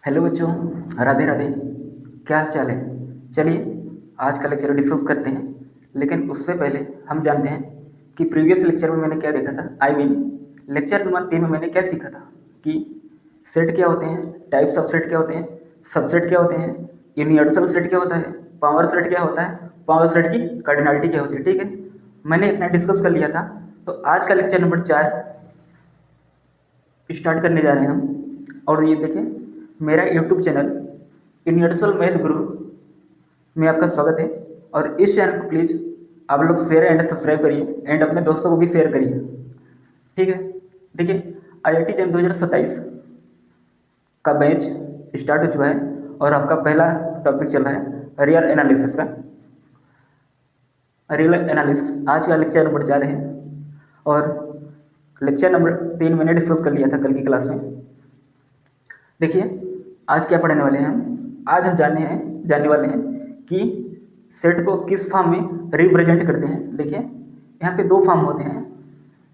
Hello बच्चों, राधे राधे। क्या हाल चाल है? चलिए आज का लेक्चर डिस्कस करते हैं। लेकिन उससे पहले हम जानते हैं कि प्रीवियस लेक्चर में मैंने क्या देखा था। लेक्चर नंबर 3 में मैंने क्या सीखा था कि सेट क्या होते हैं, टाइप्स ऑफ सेट क्या होते हैं, सबसेट क्या होते हैं, यूनिवर्सल सेट क्या होता है, पावर सेट क्या होता है, पावर सेट की कार्डिनलिटी क्या होती है। ठीक है, मैंने इतना डिस्कस कर लिया था। तो आज का लेक्चर नंबर 4 स्टार्ट करने जा रहे हैं हम। और ये देखें, मेरा यूट्यूब चैनल यूनिवर्सल मैथ गुरु में आपका स्वागत है। और इस चैनल को प्लीज़ आप लोग शेयर एंड सब्सक्राइब करिए एंड अपने दोस्तों को भी शेयर करिए। ठीक है, देखिए IIT जैन 2027 का बैच स्टार्ट हो चुका है और आपका पहला टॉपिक चल रहा है रियल एनालिसिस का। रियल एनालिसिस आज का लेक्चर नंबर 4 है और लेक्चर नंबर 3 मैंने डिस्कस कर लिया था कल की क्लास में। देखिए आज क्या पढ़ने वाले हैं हम। आज हम जानने वाले हैं कि सेट को किस फॉर्म में रिप्रेजेंट करते हैं। देखिए यहाँ पे दो फॉर्म होते हैं।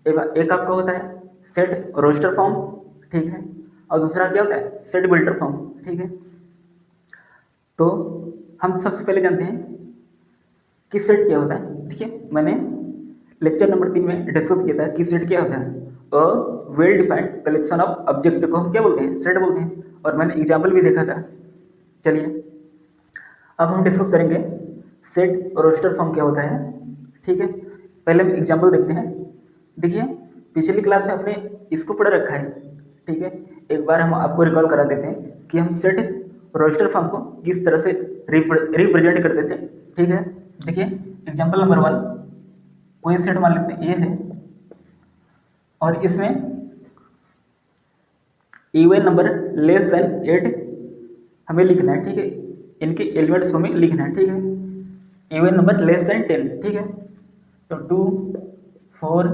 एक आपका होता है सेट रोस्टर फॉर्म, ठीक है, और दूसरा क्या होता है सेट बिल्डर फॉर्म। ठीक है, तो हम सबसे पहले जानते हैं कि सेट क्या होता है। देखिए मैंने लेक्चर नंबर 3 में डिस्कस किया था कि सेट क्या होता है। Well defined collection of object को हम क्या बोलते हैं, सेट बोलते हैं। और मैंने एग्जाम्पल भी देखा था। चलिए अब हम डिस्कस करेंगे सेट रोस्टर फॉर्म क्या होता है। ठीक है, पहले हम एग्जाम्पल देखते हैं। देखिए पिछली क्लास में हमने इसको पढ़ रखा है। ठीक है, एक बार हम आपको रिकॉल करा देते हैं कि हम सेट रोस्टर फॉर्म को किस तरह से रिप्रेजेंट करते थे। ठीक है, देखिए एग्जाम्पल नंबर 1, कोई सेट मान लेते हैं ए है और इसमें इवन नंबर लेस देन 8 हमें लिखना है। ठीक है, इनके एलिमेंट्स को हमें लिखना है। ठीक है, इवन नंबर लेस देन 10। ठीक है, तो 2 4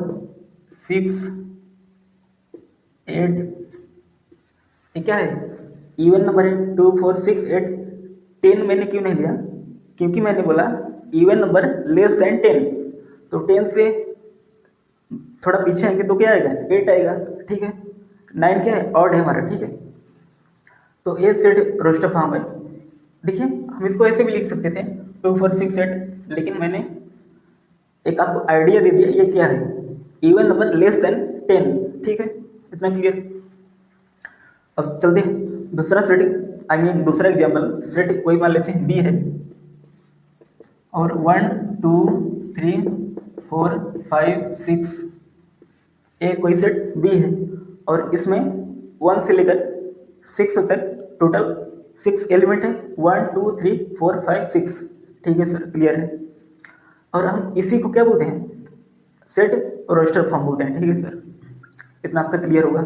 6 8 ये क्या है, इवन नंबर है। 2 4 6 8 10 मैंने क्यों नहीं लिया, क्योंकि मैंने बोला इवन नंबर लेस देन 10, तो 10 से थोड़ा पीछे आएंगे तो क्या आएगा 8 आएगा। ठीक है, 9 क्या है ऑड है हमारा। ठीक है, तो ये सेट रोस्टर फॉर्म है। देखिए हम इसको ऐसे भी लिख सकते थे 2 4 6 8, लेकिन मैंने एक आपको आइडिया दे दिया ये क्या है, इवन नंबर लेस देन 10। ठीक है, इतना क्लियर। अब चलते हैं दूसरा सेट, दूसरा एग्जाम्पल। सेट कोई मान लेते हैं बी है और 1 2 3 4 5 6 ए कोई सेट बी है और इसमें 1 से लेकर 6 तक टोटल 6 एलिमेंट है। 1 2 3 4 5 6। ठीक है सर, क्लियर है। और हम इसी को क्या बोलते हैं, सेट रोस्टर फॉर्म बोलते हैं। ठीक है सर, इतना आपका क्लियर होगा।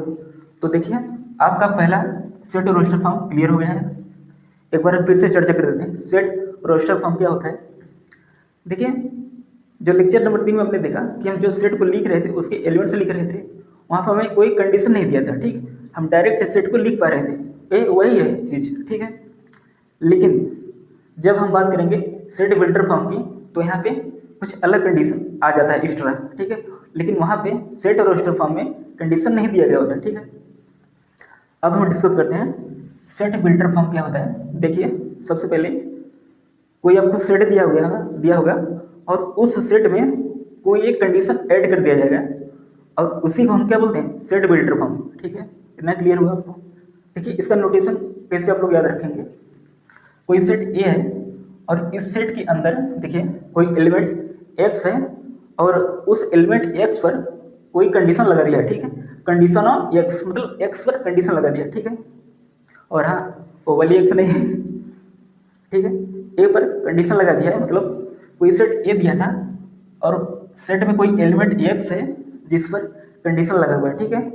तो देखिए आपका पहला सेट रोस्टर फॉर्म क्लियर हो गया है। एक बार हम फिर से चर्चा कर देते हैं सेट रोस्टर फॉर्म क्या होता है। देखिए जो लेक्चर नंबर 3 में हमने देखा कि हम जो सेट को लिख रहे थे उसके एलिमेंट्स लिख रहे थे, वहाँ पर हमें कोई कंडीशन नहीं दिया था। ठीक, हम डायरेक्ट सेट को लिख पा रहे थे, ये वही है चीज़। ठीक है, लेकिन जब हम बात करेंगे सेट बिल्डर फॉर्म की तो यहाँ पे कुछ अलग कंडीशन आ जाता है एक्स्ट्रा। ठीक है, लेकिन वहाँ पे सेट और रोस्टर फॉर्म में कंडीशन नहीं दिया गया होता। ठीक है, अब हम डिस्कस करते हैं सेट बिल्डर फॉर्म क्या होता है। देखिए सबसे पहले कोई आपको सेट दिया होगा और उस सेट में कोई एक कंडीशन ऐड कर दिया जाएगा और उसी को हम क्या बोलते हैं, सेट बिल्डर फॉर्म। ठीक है, इतना क्लियर हुआ आपको। देखिए इसका नोटेशन कैसे आप लोग याद रखेंगे। कोई सेट ए है और इस सेट के अंदर देखिए कोई एलिमेंट एक्स है और उस एलिमेंट एक्स पर कोई कंडीशन लगा दिया है। ठीक है, कंडीशन ऑन एक्स मतलब एक्स पर कंडीशन लगा दिया। ठीक है, और हाँ वो वाली एक्स नहीं ठीक है, ए पर कंडीशन लगा दिया है, मतलब कोई सेट ए दिया था और सेट में कोई एलिमेंट एक्स है जिस पर कंडीशन लगा हुआ है। ठीक है,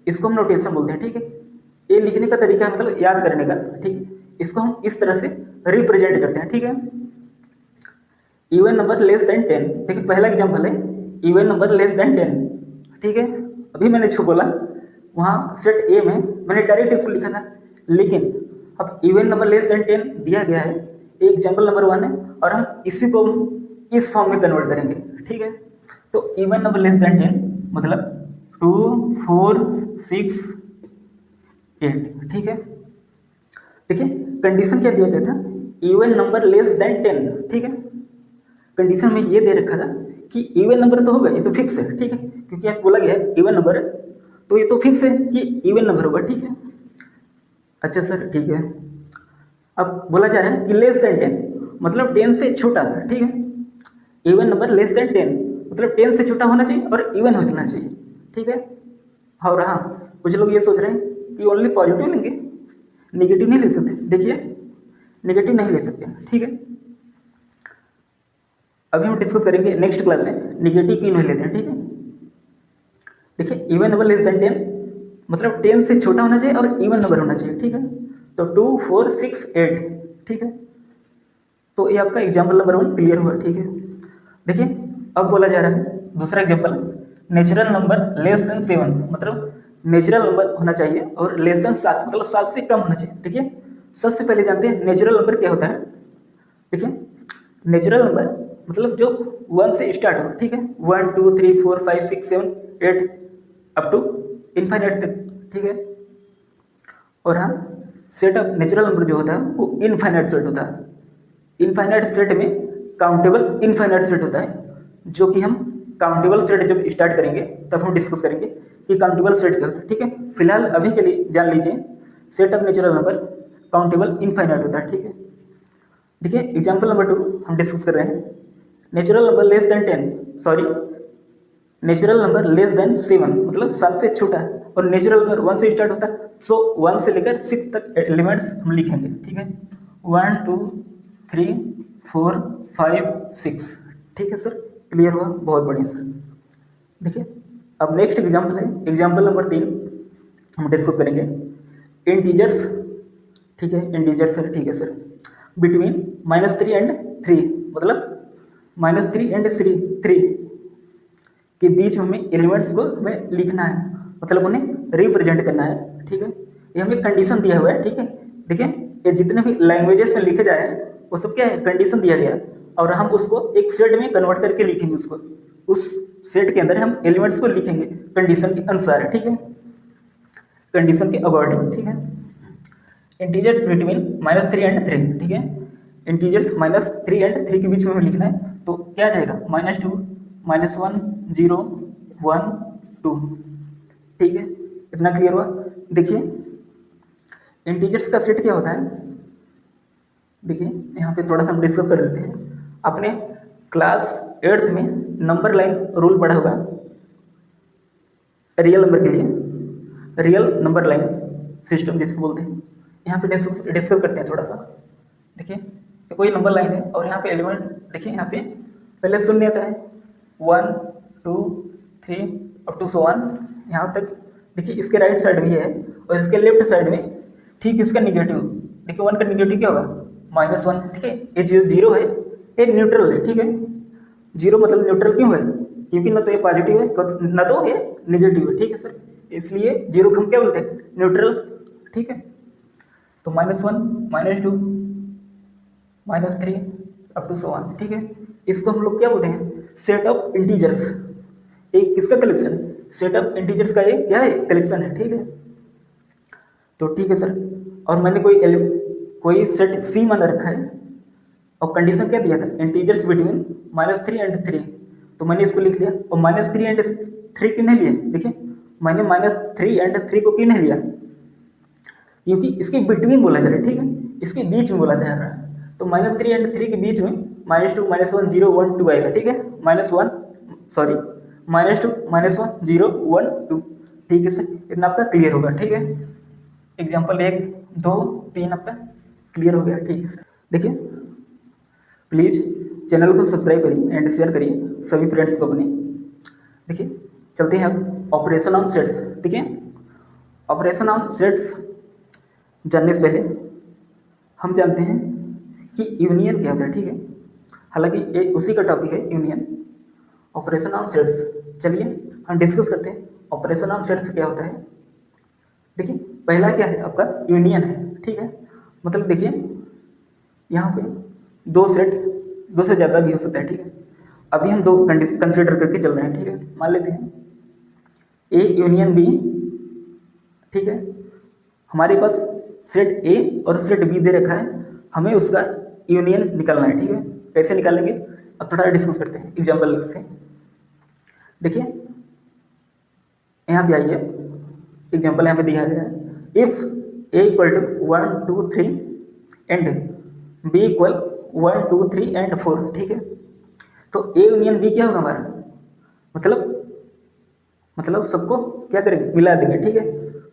इसको हम नोटेशन बोलते हैं। ठीक है, ए लिखने का तरीका है मतलब याद करने का। ठीक है, इसको हम इस तरह से रिप्रेजेंट करते हैं। ठीक है, इवन नंबर लेस देन 10। देखिए पहला एग्जाम्पल है इवन नंबर लेस देन 10। ठीक है, अभी मैंने जो बोला वहाँ सेट ए में मैंने डायरेक्ट इसको लिखा था, लेकिन अब इवन नंबर लेस देन 10 दिया गया है, एग्जाम्पल नंबर 1 है और हम इसी को इस फॉर्म में कन्वर्ट करेंगे। ठीक है, तो इवन नंबर लेस देन 10 मतलब 2 4 6 8। ठीक है, देखिए कंडीशन क्या दिया गया था, इवन नंबर लेस देन 10, ठीक है। कंडीशन में ये दे रखा था कि इवन नंबर तो होगा, ये तो फिक्स है, ठीक है, क्योंकि आप बोला गया है इवन नंबर, तो ये तो फिक्स है कि इवन नंबर होगा, ठीक है। अच्छा सर ठीक है, अब बोला जा रहा है कि लेस देन 10 मतलब 10 से छोटा था, ठीक है। इवन नंबर लेस देन 10 मतलब 10 से छोटा होना चाहिए और इवन होना चाहिए, ठीक है। और हाँ, कुछ लोग ये सोच रहे हैं कि ओनली पॉजिटिव लेंगे, नेगेटिव नहीं ले सकते। देखिए नेगेटिव नहीं ले सकते, ठीक है। अभी हम डिस्कस करेंगे नेक्स्ट क्लास में नेगेटिव क्यों नहीं लेते हैं, ठीक है। देखिए इवन नंबर लेस देन 10 मतलब 10 से छोटा होना चाहिए और इवन नंबर होना चाहिए, ठीक है। तो 2 4 6 8, ठीक है। तो ये आपका एग्जाम्पल नंबर 1 क्लियर हुआ, ठीक है। देखिए अब बोला जा रहा है दूसरा example, natural number less than 7 मतलब नेचुरल नंबर होना चाहिए और लेस देन 7 मतलब 7 से कम होना चाहिए। देखिए सबसे पहले जानते हैं नेचुरल नंबर क्या होता है। देखिए नेचुरल नंबर मतलब जो 1 से स्टार्ट हो, ठीक है, 1 2 3 4 5 6 7 8 अप टू इनफाइनाइट तक, ठीक है। और हाँ, सेट ऑफ नेचुरल नंबर जो होता है वो इनफाइनाइट सेट होता है। इनफाइनाइट सेट में काउंटेबल इनफाइनाइट सेट होता है, जो कि हम काउंटेबल सेट जब स्टार्ट करेंगे तब हम डिस्कस करेंगे कि काउंटेबल सेट क्या होता है, ठीक है। फिलहाल अभी के लिए जान लीजिए set of natural number countable infinite होता है, ठीक है। देखिए एग्जाम्पल नंबर 2 हम डिस्कस कर रहे हैं, natural number less than 10 sorry natural number less than 7 मतलब 7 से छोटा है और नेचुरल नंबर 1 से स्टार्ट होता है, सो 1 से लेकर 6 तक एलिमेंट्स हम लिखेंगे, ठीक है। 1 2 3 4 5 6, ठीक है सर, क्लियर हुआ, बहुत बढ़िया सर। देखिए अब नेक्स्ट एग्जाम्पल है, एग्जाम्पल नंबर 3 हम डिस्कस करेंगे इंटीजर्स, ठीक है, इंटीजर्स सर, ठीक है सर, बिटवीन -3 एंड 3 मतलब -3 एंड 3 के बीच में हमें एलिमेंट्स को हमें लिखना है, मतलब उन्हें रिप्रेजेंट करना है, ठीक है। ये हमें कंडीशन दिया हुआ है, ठीक है। देखिए ये जितने भी लैंग्वेजेस में लिखे जा रहे हैं वो सब क्या है, कंडीशन दिया गया है और हम उसको एक सेट में कन्वर्ट करके लिखेंगे, उसको उस सेट के अंदर हम एलिमेंट्स को लिखेंगे कंडीशन के अनुसार, ठीक है, कंडीशन के अकॉर्डिंग, ठीक है। इंटीजर्स बिटवीन -3 एंड 3, ठीक है, इंटीजर्स -3 एंड 3 के बीच में हमें लिखना है, तो क्या आ जाएगा -2 -1 0 1 2, ठीक है, इतना क्लियर हुआ। देखिए इंटीजर्स का सेट क्या होता है, देखिए यहाँ पे थोड़ा सा हम डिस्कस कर लेते हैं। अपने क्लास 8th में नंबर लाइन रूल पढ़ा होगा रियल नंबर के लिए, रियल नंबर लाइन सिस्टम जिसको बोलते हैं। यहाँ पे डिस्कस करते हैं थोड़ा सा। देखिए कोई नंबर लाइन है और यहाँ पे एलिमेंट देखिए, यहाँ पे पहले शून्य आता है 1 2 3 अप टू 1 यहाँ तक। देखिए इसके राइट साइड में ये है और इसके लेफ्ट साइड में ठीक इसका निगेटिव, देखिए 1 का निगेटिव क्या होगा -1, ठीक है। ये जीरो है, ये न्यूट्रल है, ठीक है। जीरो मतलब न्यूट्रल क्यों है, क्योंकि ना तो ये पॉजिटिव है ना तो ये निगेटिव है, ठीक है सर, इसलिए जीरो को हम क्या बोलते हैं, न्यूट्रल, ठीक है। तो -1 -2 -3 अप टू 1, ठीक है। इसको हम लोग क्या बोलते हैं, सेट ऑफ इंटीजर्स। एक किसका कलेक्शन है, सेट ऑफ इंटीजर्स का ये क्या है, कलेक्शन है, ठीक है। तो ठीक है सर, और मैंने कोई सेट सी मान रखा है और कंडीशन क्या दिया था, इंटीजर्स बिटवीन -3 एंड 3, तो मैंने इसको लिख लिया। और -3 एंड 3 क्यों नहीं लिया, देखिए मैंने -3 एंड 3 को क्यों नहीं लिया, क्योंकि इसके बिटवीन बोला जा रहा है, ठीक है, इसके बीच में बोला जा रहा है। तो -3 एंड 3 के बीच में -2 -1 0 1 2 आएगा, ठीक है, -2 -1 0 1 2, ठीक है सर, इतना आपका क्लियर होगा, ठीक है। एग्जाम्पल 1 2 3 आपका क्लियर हो गया, ठीक है सर। देखिए प्लीज़ चैनल को सब्सक्राइब करिए एंड शेयर करिए सभी फ्रेंड्स को अपने। देखिए चलते हैं अब ऑपरेशन ऑन सेट्स, ठीक है। ऑपरेशन ऑन सेट्स जानने से पहले हम जानते हैं कि यूनियन क्या होता है, ठीक है। हालांकि ये उसी का टॉपिक है यूनियन, ऑपरेशन ऑन सेट्स। चलिए हम डिस्कस करते हैं ऑपरेशन ऑन सेट्स क्या होता है। देखिए पहला क्या है आपका, यूनियन है, ठीक है। मतलब देखिए यहाँ पे दो सेट, दो से ज़्यादा भी हो सकता है, ठीक है। अभी हम दो कंसिडर करके चल रहे हैं, ठीक है। मान लेते हैं ए यूनियन बी, ठीक है। हमारे पास सेट ए और सेट बी दे रखा है, हमें उसका यूनियन निकालना है। ठीक है, कैसे निकालेंगे अब थोड़ा डिस्कस करते हैं एग्जाम्पल से। देखिए यहाँ पे आइए, एग्जाम्पल यहाँ पे दिया गया है, if A equal to 1 2 3 and B equal 1 2 3 and 4। ठीक है, तो ए यूनियन बी क्या होगा हमारा, मतलब सबको क्या करेंगे, मिला देंगे। ठीक है,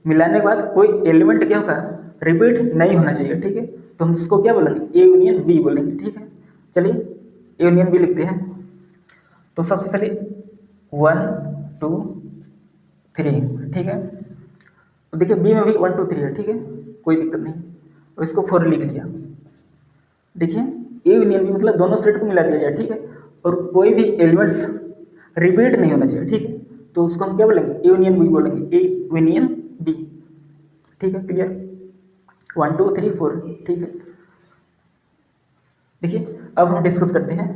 मिलाने के बाद कोई एलिमेंट क्या होगा, रिपीट नहीं होना चाहिए। ठीक है, तो हम इसको क्या बोलेंगे, ए यूनियन बी बोलेंगे। ठीक है, चलिए ए यूनियन बी लिखते हैं। तो सबसे पहले 1 2 3। ठीक है, तो देखिए बी में भी 1 2 3 है। ठीक है, कोई दिक्कत नहीं, अब इसको 4 लिख लिया। देखिए ए यूनियन बी मतलब दोनों सेट को मिला दिया जाए। ठीक है, और कोई भी एलिमेंट्स रिपीट नहीं होना चाहिए। ठीक है, तो उसको हम क्या बोलेंगे, ए यूनियन बी बोलेंगे, ए यूनियन बी। ठीक है, क्लियर, 1 2 3 4। ठीक है, देखिए अब हम डिस्कस करते हैं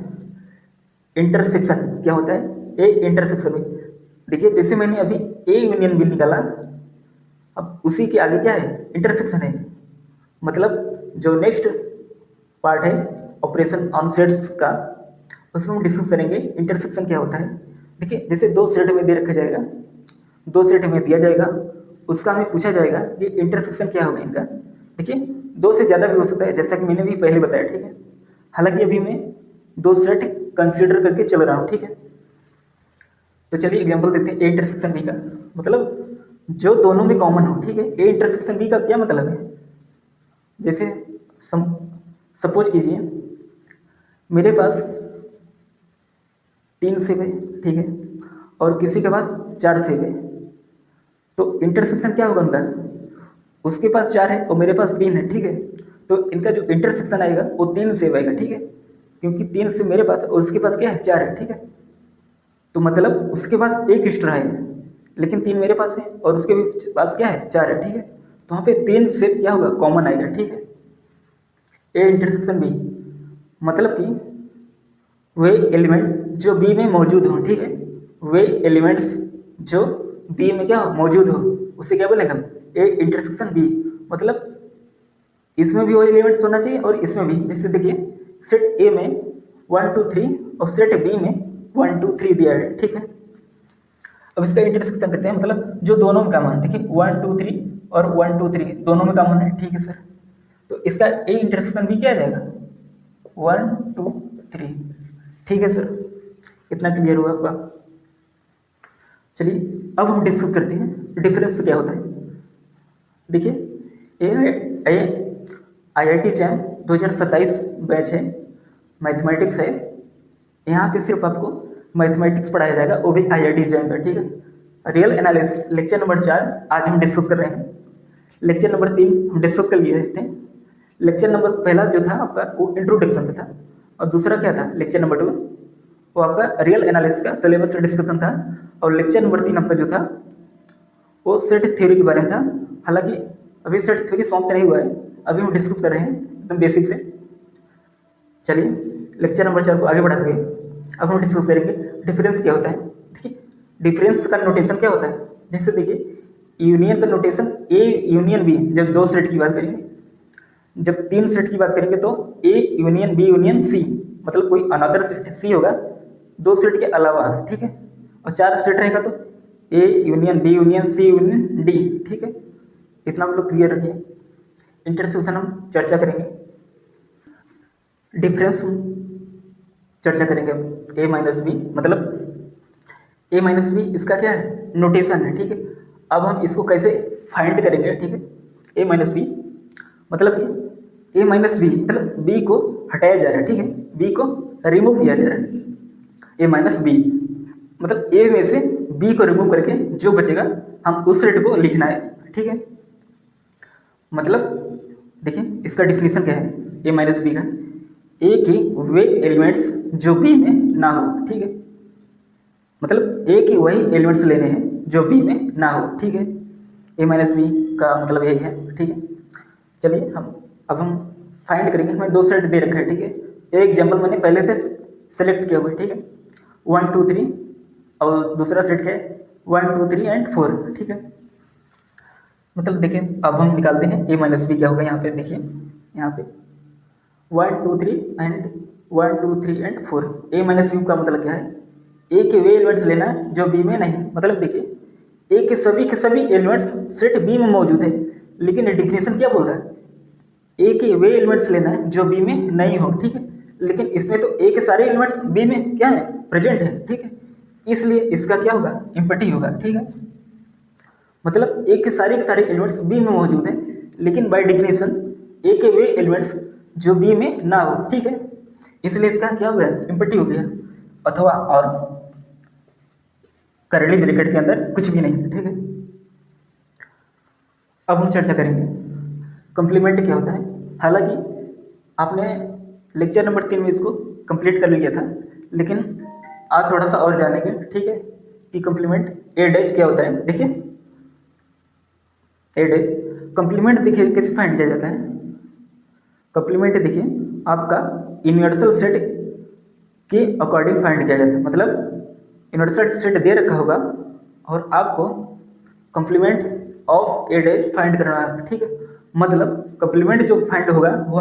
इंटरसेक्शन क्या होता है, ए इंटरसेक्शन में। देखिए जैसे मैंने अभी ए यूनियन बी निकाला, अब उसी के आगे क्या है, इंटरसेक्शन है। मतलब जो नेक्स्ट पार्ट है ऑपरेशन ऑन सेट्स का, उसमें हम डिस्कस करेंगे इंटरसेक्शन क्या होता है। देखिए जैसे दो सेट में दे रखा जाएगा, दो सेट में दिया जाएगा, उसका हमें पूछा जाएगा कि इंटरसेक्शन क्या होगा इनका। देखिए दो से ज़्यादा भी हो सकता है, जैसा कि मैंने भी पहले बताया। ठीक है, हालांकि अभी मैं दो सेट कंसीडर करके चल रहा हूँ। ठीक है, तो चलिए एग्जांपल देते हैं ए इंटरसेक्शन बी का, मतलब जो दोनों में कॉमन हो। ठीक है, ए इंटरसेक्शन बी का क्या मतलब है, जैसे सपोज कीजिए मेरे पास 3 सेब है। ठीक है, और किसी के पास 4 सेब है, तो इंटरसेक्शन क्या होगा उनका, उसके पास 4 है और मेरे पास 3 है। ठीक है, तो इनका जो इंटरसेक्शन आएगा वो 3 सेब आएगा। ठीक है, क्योंकि 3 सेब मेरे पास और उसके पास क्या है, 4 है। ठीक है, तो मतलब उसके पास एक एक्स्ट्रा है, लेकिन 3 मेरे पास है और उसके भी पास क्या है, 4 है। ठीक है, तो वहाँ पे 3 सेब क्या होगा, कॉमन आएगा। ठीक है, ए इंटरसेक्शन बी मतलब कि वे एलिमेंट जो बी में मौजूद हो। ठीक है, वे एलिमेंट्स जो बी में क्या हो, मौजूद हो, उसे क्या बोलेंगे हम, ए इंटरसेक्शन बी। मतलब इसमें भी वो एलिमेंट्स होना चाहिए और इसमें भी। जैसे देखिए सेट ए में 1 2 3 और सेट बी में 1 2 3 दिया है। ठीक है, अब इसका इंटरसेक्शन करते हैं, मतलब जो दोनों में कॉमन है। देखिए 1 2 3 और 1 2 3 दोनों में कॉमन है। ठीक है सर, तो इसका ए इंटरसेक्शन भी क्या आ जाएगा, 1 2 3। ठीक है सर, इतना क्लियर हुआ आपका। चलिए अब हम डिस्कस करते हैं डिफरेंस क्या होता है। देखिए IIT जैम 2027 बैच है, मैथमेटिक्स है। यहाँ पे सिर्फ आपको मैथमेटिक्स पढ़ाया जाएगा, वो भी IIT जैम का। ठीक है, रियल एनालिसिस लेक्चर नंबर 4 आज हम डिस्कस कर रहे हैं। लेक्चर नंबर 3 हम डिस्कस कर लिए थे। लेक्चर नंबर पहला जो था आपका वो इंट्रोडक्शन पे था, और दूसरा क्या था, लेक्चर नंबर 2 वो आपका रियल एनालिसिस का सिलेबस डिस्कशन था, और लेक्चर नंबर 3 आपका जो था वो सेट थ्योरी के बारे में था। हालांकि अभी सेट थ्योरी समाप्त नहीं हुआ है, अभी हम डिस्कस कर रहे हैं एकदम बेसिक से। चलिए लेक्चर नंबर 4 को आगे बढ़ाते हुए अब हम डिस्कस करेंगे डिफरेंस क्या होता है। ठीक है, डिफरेंस का नोटेशन क्या होता है, जैसे देखिए यूनियन का नोटेशन ए यूनियन बी, जब दो सेट की बात करेंगे। जब 3 सेट की बात करेंगे तो A union B union C, मतलब कोई अनदर सेट सी होगा दो सेट के अलावा। ठीक है, और 4 सेट रहेगा तो A union B union C union D. ठीक है, इतना हम लोग क्लियर रखिए। इंटरसेक्शन हम चर्चा करेंगे, डिफरेंस चर्चा करेंगे। ए माइनस बी मतलब ए माइनस बी इसका क्या है, नोटेशन है। ठीक है, अब हम इसको कैसे फाइंड करेंगे। ठीक है, ए माइनस बी मतलब कि ए माइनस बी मतलब बी को हटाया जा रहा है। ठीक है, बी को रिमूव किया जा रहा है। ए माइनस बी मतलब ए में से बी को रिमूव करके जो बचेगा हम उस सेट को लिखना है। ठीक है, मतलब देखिए इसका डिफिनीशन क्या है ए माइनस बी का, ए के वे एलिमेंट्स जो बी में ना हो। ठीक है, मतलब ए के वही एलिमेंट्स लेने हैं जो बी में ना हो। ठीक है, ए माइनस बी का मतलब यही है। ठीक है, चलिए अब हम फाइंड करेंगे। हमें दो सेट दे रखा है। ठीक है, एक एग्जाम्पल मैंने पहले से सेलेक्ट किया हुआ है। ठीक है, 1 2 3 और दूसरा सेट क्या है 1 2 3 एंड 4। ठीक है, मतलब देखिए अब हम निकालते हैं a माइनस बी क्या होगा। यहाँ पे देखिए, यहाँ पे 1 2 3 and 1 2 3 and 4। a minus B का मतलब क्या है, a के वे एलिमेंट्स लेना है जो b में नहीं। मतलब देखिए a के सभी एलिमेंट्स सेट b में मौजूद है, लेकिन डिफिनेशन क्या बोलता है, ए के वे एलिमेंट्स लेना है जो बी में नहीं हो। ठीक है, लेकिन इसमें तो ए के सारे एलिमेंट्स बी में क्या है, प्रेजेंट है। ठीक है, इसलिए इसका क्या होगा, इम्पटी होगा। ठीक है, मतलब ए के सारे एलिमेंट्स बी में मौजूद हैं, लेकिन बाय डिफिनेशन ए के वे एलिमेंट्स जो बी में ना हो। ठीक है, इसलिए इसका क्या हो गया, इम्पटी हो गया, अथवा और करली ब्रैकेट के अंदर कुछ भी नहीं। ठीक है, अब हम चर्चा करेंगे कंप्लीमेंट क्या होता है। हालांकि आपने लेक्चर नंबर 3 में इसको कंप्लीट कर लिया था, लेकिन आज थोड़ा सा और जानेंगे। ठीक है, कि कंप्लीमेंट ए डैश क्या होता है। देखिए ए डैश कंप्लीमेंट देखिए कैसे फाइंड किया जाता है। कंप्लीमेंट देखिए आपका यूनिवर्सल सेट के अकॉर्डिंग फाइंड किया जाता है। मतलब यूनिवर्सल सेट दे रखा होगा और आपको complement of A dash find करना है। ठीक है, मतलब कंप्लीमेंट जो फाइंड होगा वो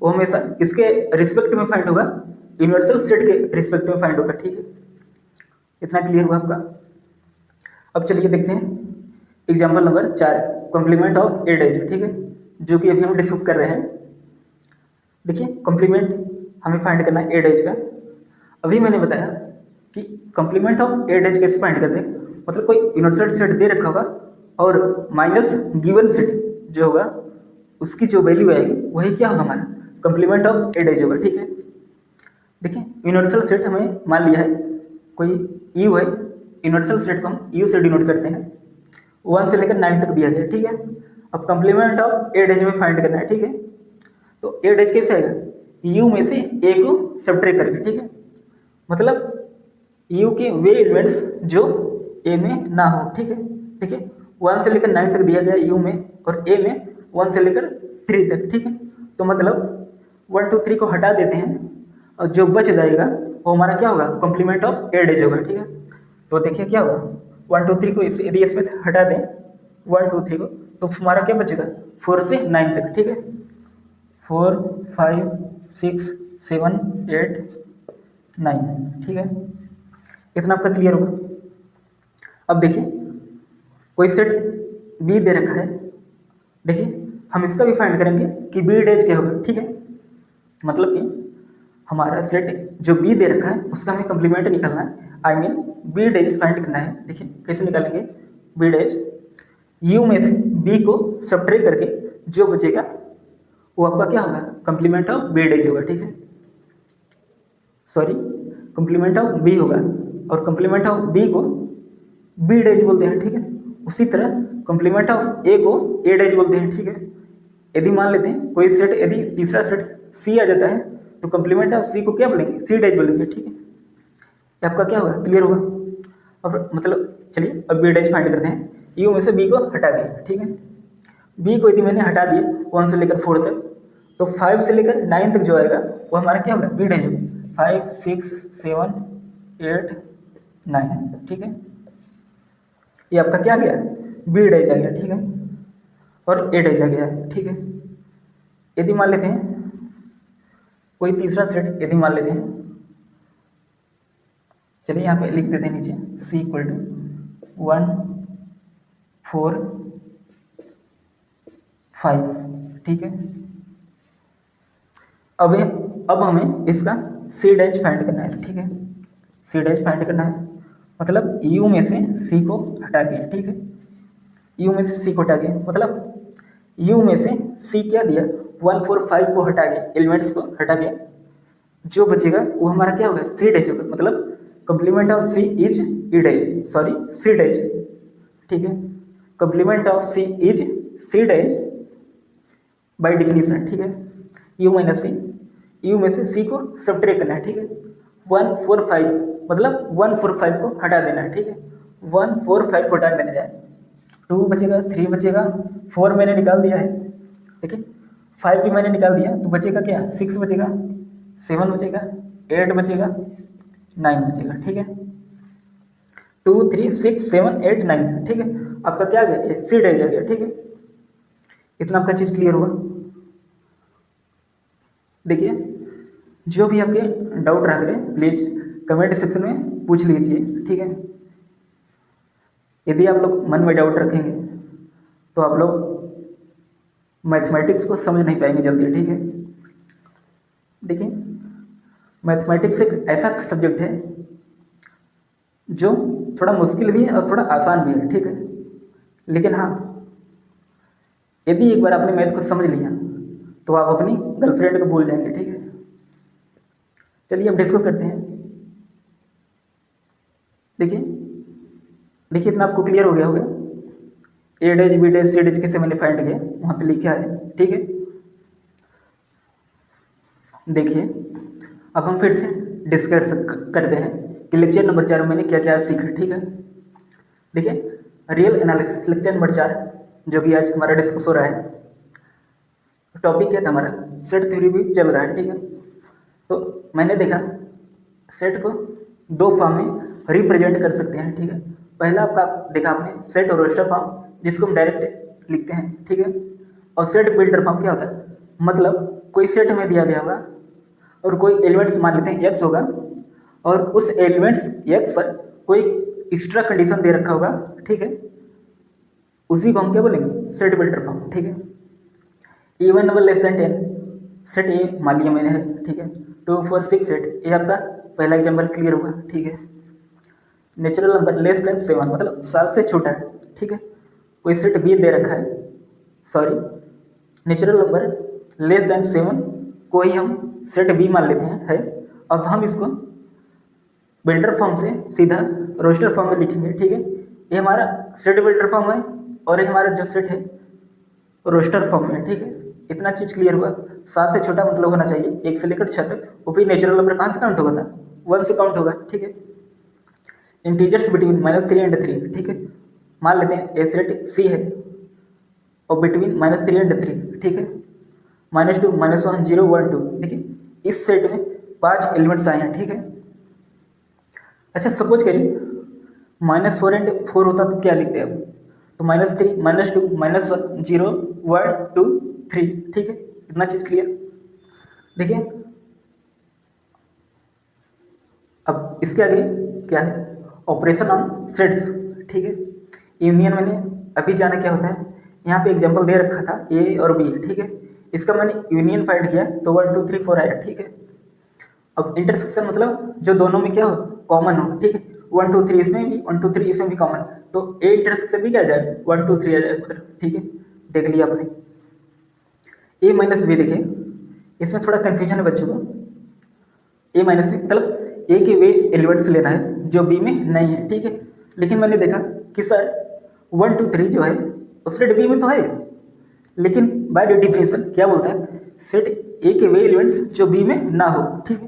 हमेशा किसके रिस्पेक्ट में फाइंड होगा, यूनिवर्सल सेट के रिस्पेक्ट में फाइंड होगा। ठीक है, इतना क्लियर हुआ आपका। अब चलिए देखते हैं example number 4, complement of A dash. ठीक है, जो कि अभी हम डिस्कस कर रहे हैं। देखिए कॉम्प्लीमेंट हमें फाइंड करना है ए डैश का। अभी मैंने बताया कि कॉम्प्लीमेंट ऑफ ए डैश कैसे फाइंड करते हैं, मतलब कोई यूनिवर्सल सेट दे रखा होगा और माइनस गिवन सेट जो होगा उसकी जो वैल्यू आएगी वही क्या होगा, हमारा कॉम्प्लीमेंट ऑफ ए डैश होगा। ठीक है, देखिए यूनिवर्सल सेट हमें मान लिया है कोई यू है, यूनिवर्सल सेट को हम यू से डिनोट करते हैं, 1 से लेकर 9 तक दिया गया। ठीक है, अब कॉम्प्लीमेंट ऑफ ए डैश में फाइंड करना है। ठीक है, तो ए डैश कैसे आएगा, यू में से ए को सब्ट्रैक्ट करके। ठीक है, मतलब यू के वे एलिमेंट्स जो ए में ना हो। ठीक है, ठीक है, 1 से लेकर 9 तक दिया गया यू में, और ए में 1 से लेकर 3 तक। ठीक है, तो मतलब 1 2 3 को हटा देते हैं और जो बच जाएगा वो हमारा क्या होगा, कॉम्प्लीमेंट ऑफ ए डैश होगा। ठीक है, तो देखिए क्या होगा, 1 2 3 को यदि इसमें हटा दें 1 2 3 को, तो हमारा क्या बचेगा, 4 से 9 तक। ठीक है, 4 5 6 7 8 9। ठीक है, इतना आपका क्लियर होगा। अब देखिए कोई सेट बी दे रखा है, देखिए हम इसका भी फाइंड करेंगे कि बी डैश क्या होगा। ठीक है, मतलब कि हमारा सेट जो बी दे रखा है उसका हमें कंप्लीमेंट निकालना है, I mean B dash find करना है। देखिए कैसे निकालेंगे, बी डैश यू में से बी को सब्ट्रैक्ट करके जो बचेगा वो आपका क्या होगा, कंप्लीमेंट ऑफ बी डैश होगा। ठीक है, सॉरी कंप्लीमेंट ऑफ बी होगा, और कंप्लीमेंट ऑफ बी को बी डैश बोलते हैं। ठीक है, उसी तरह कंप्लीमेंट ऑफ ए को ए डैश बोलते हैं। ठीक है, यदि मान लेते हैं कोई सेट, यदि तीसरा सेट सी आ जाता है तो कंप्लीमेंट ऑफ सी को क्या बोलेंगे, सी डैश बोलेंगे। ठीक है, ये आपका क्या होगा, क्लियर होगा। अब मतलब चलिए अब बी डैश फाइंड करते हैं, यू में से बी को हटा दिया। ठीक है, बी को यदि मैंने हटा दिया 1 से लेकर 4 तक, तो 5 से लेकर 9 तक जो आएगा वो हमारा क्या होगा, बी डैश होगा। 5 6 7 8 9। ठीक है, ये आपका क्या आ गया, बी डैश आ गया। ठीक है, और ए डैश आ गया। ठीक है, यदि मान लेते हैं कोई तीसरा सेट, यदि मान लेते हैं, चलिए यहाँ पे लिख देते हैं नीचे सी इक्वल टू 1 4 5। ठीक है, अब हमें इसका सी डैश फाइंड करना है। ठीक है, सी डैश फाइंड करना है, मतलब यू में से सी को हटा के। ठीक है, यू में से सी को हटा के, मतलब यू में से सी क्या दिया, 1 4 5 को हटा के, एलिमेंट्स को हटा के जो बचेगा वो हमारा क्या होगा, सी डैश होगा। मतलब complement of C is E dash, sorry C dash. ठीक है, complement of C is C dash by definition. ठीक है, यू माइनस सी, यू में से सी को सब्ट्रैक्ट करना है। ठीक है, 1 4 5 मतलब 1 4 5 को हटा देना है। ठीक है, 1 4 5 को हटा देने जाए 2 बचेगा, 3 बचेगा, 4 मैंने निकाल दिया है। ठीक है, 5 भी मैंने निकाल दिया, तो बचेगा क्या, 6 बचेगा, 7 बचेगा, 8 बचेगा, 9 बचेगा। ठीक है, 2 3 6 7 8 9। ठीक है, आपका क्या आ गया, सी डेज आ गया। ठीक है, इतना आपका चीज़ क्लियर हुआ। देखिए, जो भी आपके डाउट रह गए प्लीज़ कमेंट सेक्शन में पूछ लीजिए। ठीक है, यदि आप लोग मन में डाउट रखेंगे तो आप लोग मैथमेटिक्स को समझ नहीं पाएंगे जल्दी। ठीक है, देखिए, मैथमेटिक्स एक ऐसा सब्जेक्ट है जो थोड़ा मुश्किल भी है और थोड़ा आसान भी है। ठीक है, लेकिन हाँ, यदि एक बार आपने मैथ को समझ लिया तो आप अपनी गर्लफ्रेंड को भूल जाएंगे। ठीक है, चलिए अब डिस्कस करते हैं। देखिए देखिए, इतना आपको क्लियर हो गया होगा। A days, B days, C days कैसे मैंने फाइंड किया वहाँ पे लिखा है। ठीक है, देखिए अब हम फिर से डिस्कस करते हैं कि लेक्चर नंबर 4 में मैंने क्या क्या सीखा। ठीक है, देखिए, रियल एनालिसिस लेक्चर नंबर 4 जो कि आज हमारा डिस्कस हो रहा है। टॉपिक क्या था हमारा, सेट थ्योरी भी चल रहा है। ठीक है, तो मैंने देखा सेट को दो फॉर्म में रिप्रेजेंट कर सकते हैं। ठीक है, पहला आपका देखा आपने सेट और रोस्टर फॉर्म, जिसको हम डायरेक्ट लिखते हैं। ठीक है, और सेट बिल्डर फॉर्म क्या होता है, मतलब कोई सेट में दिया गया होगा और कोई एलिमेंट्स मान लेते हैं एक्स होगा और उस एलिमेंट्स एक्स पर कोई एक्स्ट्रा कंडीशन दे रखा होगा। ठीक है, उसी को हम क्या बोलेंगे, सेट बिल्डर फॉर्म। ठीक है, even number less than 10, set ए मान लिया मैंने है। ठीक है, 2 4 6 8, ये आपका पहला एग्जाम्पल क्लियर होगा। ठीक है, नेचुरल नंबर लेस देन 7 मतलब 7 से छोटा है। ठीक है, कोई सेट बी दे रखा है, sorry, natural number less than 7 को ही हम सेट बी मान लेते हैं है। अब हम इसको बिल्डर फॉर्म से सीधा रोस्टर फॉर्म में लिखेंगे। ठीक है, ये हमारा सेट बिल्डर फॉर्म है और ये हमारा जो सेट है रोस्टर फॉर्म में। ठीक है, इतना चीज़ क्लियर हुआ। 7 से छोटा मतलब होना चाहिए 1 से लेकर 6 तक, वो भी नेचुरल नंबर कहाँ से काउंट होगा था, 1 से काउंट होगा। ठीक है, इंटीजर्स बिटवीन -3 एंड 3। ठीक है, मान लेते हैं ए सेट सी है और बिटवीन -3 एंड 3। ठीक है, -2 -1 0 1 2। देखिए, इस सेट में 5 एलिमेंट्स आए हैं। ठीक है, अच्छा सपोज करिए -4 एंड 4 होता तो क्या लिखते हैं अब, तो -3 -2 -1 0 1 2 3। ठीक है, इतना चीज़ क्लियर। देखिए, अब इसके आगे क्या है, ऑपरेशन ऑन सेट्स। ठीक है, यूनियन मैंने अभी जाना क्या होता है, यहाँ पे एग्जांपल दे रखा था ए और बी। ठीक है, इसका मैंने यूनियन फाइंड किया तो 1 2 3 4 आया। ठीक है, अब इंटरसेक्शन मतलब जो दोनों में क्या हो, कॉमन हो। ठीक है, 1 2 3 इसमें भी 1 2 3 इसमें भी कॉमन, तो ए इंटरसेक्शन भी क्या आ जाएगा, 1 2 3 आ जाएगा। ठीक है, देख लिया आपने। ए माइनस बी, देखिए इसमें थोड़ा कन्फ्यूजन है बच्चों को। ए माइनस बी मतलब ए के वे एलिमेंट्स लेना है जो बी में नहीं है। ठीक है, लेकिन मैंने देखा कि सर 1 2 3 जो है उस सेट बी में तो है, लेकिन बाय डेफिनेशन क्या बोलता है, सेट ए के वे एलिमेंट्स जो बी में ना हो। ठीक है,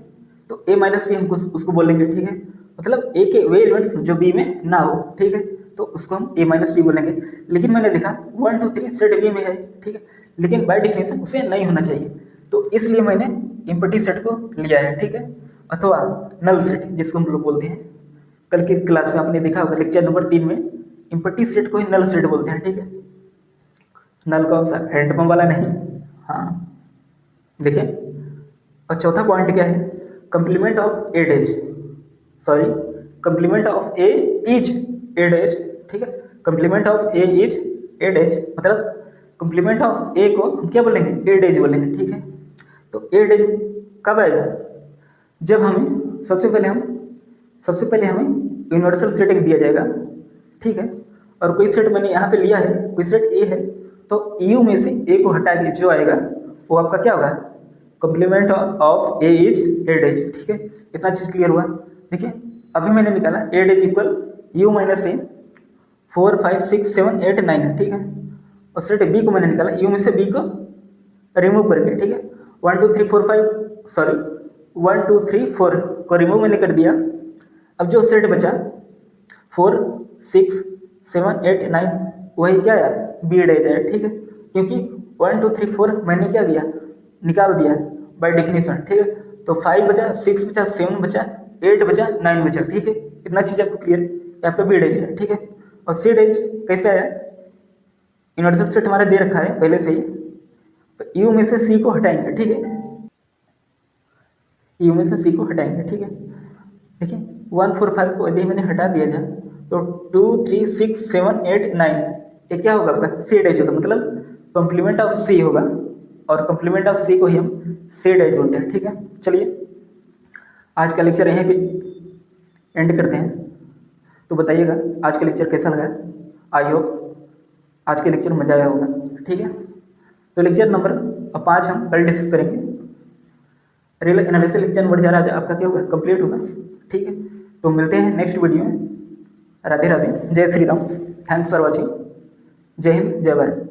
तो ए माइनस बी हमको उसको बोलेंगे। ठीक है, मतलब ए के वे एलिमेंट्स जो बी में ना हो। ठीक है, तो उसको हम ए माइनस बी बोलेंगे। लेकिन मैंने देखा 1 2 3 सेट बी में है। ठीक है, लेकिन बाय डेफिनेशन उसे नहीं होना चाहिए, तो इसलिए मैंने इम्पटी सेट को लिया है। ठीक है, अथवा नल सेट जिसको हम लोग बोलते हैं। कल की क्लास में आपने देखा होगा लेक्चर नंबर 3 में इम्पटी सेट को ही नल सेट बोलते हैं। ठीक है, नल कौन सा, हैंडपम्प वाला नहीं। हाँ, देखिए, और चौथा पॉइंट क्या है, complement of A days, sorry, complement of A is A dash. ठीक है, complement of A is A days मतलब कंप्लीमेंट ऑफ ए को हम क्या बोलेंगे, ए डेज बोलेंगे। ठीक है, तो ए डेज कब आएगा, जब हमें सबसे पहले हमें यूनिवर्सल सेट एक दिया जाएगा। ठीक है, और कोई सेट मैंने यहाँ पे लिया है, कोई सेट ए है, तो यू में से ए को हटा के जो आएगा वो आपका क्या होगा, complement of A is A dash. ठीक है, इतना चीज़ क्लियर हुआ। देखिए, अभी मैंने निकाला A days equal U minus A 4 5 6 7 8 9। ठीक है, और सेट बी को मैंने निकाला यू में से बी को रिमूव करके। ठीक है, 1 2 3 4 5 सॉरी 1 2 3 4 को रिमूव मैंने कर दिया। अब जो सेट बचा 4 6 7 8 9 वही क्या आया, बी डेज है। ठीक है, क्योंकि 1 2 3 4 मैंने क्या किया, निकाल दिया बाय डेफिनेशन। ठीक है, तो 5 बचा, 6 बचा, 7 बचा, 8 बचा, 9 बचा। ठीक है, इतना चीज़ आपको क्लियर, आपका बी डेज है। ठीक है, और सी डेज कैसे आया, यूनिवर्सल सेट हमारा दे रखा है पहले से ही, तो यू में से सी को हटाएंगे, ठीक है, यू में से सी को हटाएंगे, ठीक है। देखिए 1 4 5 को यदि मैंने हटा दिया जाए तो 2 3 6 7 8 9 ये क्या होगा आपका सी डैश होगा, मतलब कॉम्प्लीमेंट ऑफ सी होगा, और कॉम्प्लीमेंट ऑफ सी को ही हम सी डैश बोलते हैं, ठीक है। चलिए आज का लेक्चर यहीं पे एंड करते हैं। तो बताइएगा आज का लेक्चर कैसा लगा, आई होप आज के लेक्चर मजा आया होगा, ठीक है। तो लेक्चर नंबर 5 हम कल डिस्कस करेंगे, रियल एनालिसिस लेक्चर नंबर 4 आज आपका क्या होगा, कंप्लीट होगा, ठीक है। तो मिलते हैं नेक्स्ट वीडियो में। राधे राधे, जय Shri Ram, thanks for watching, जय हिंद, जय भारत।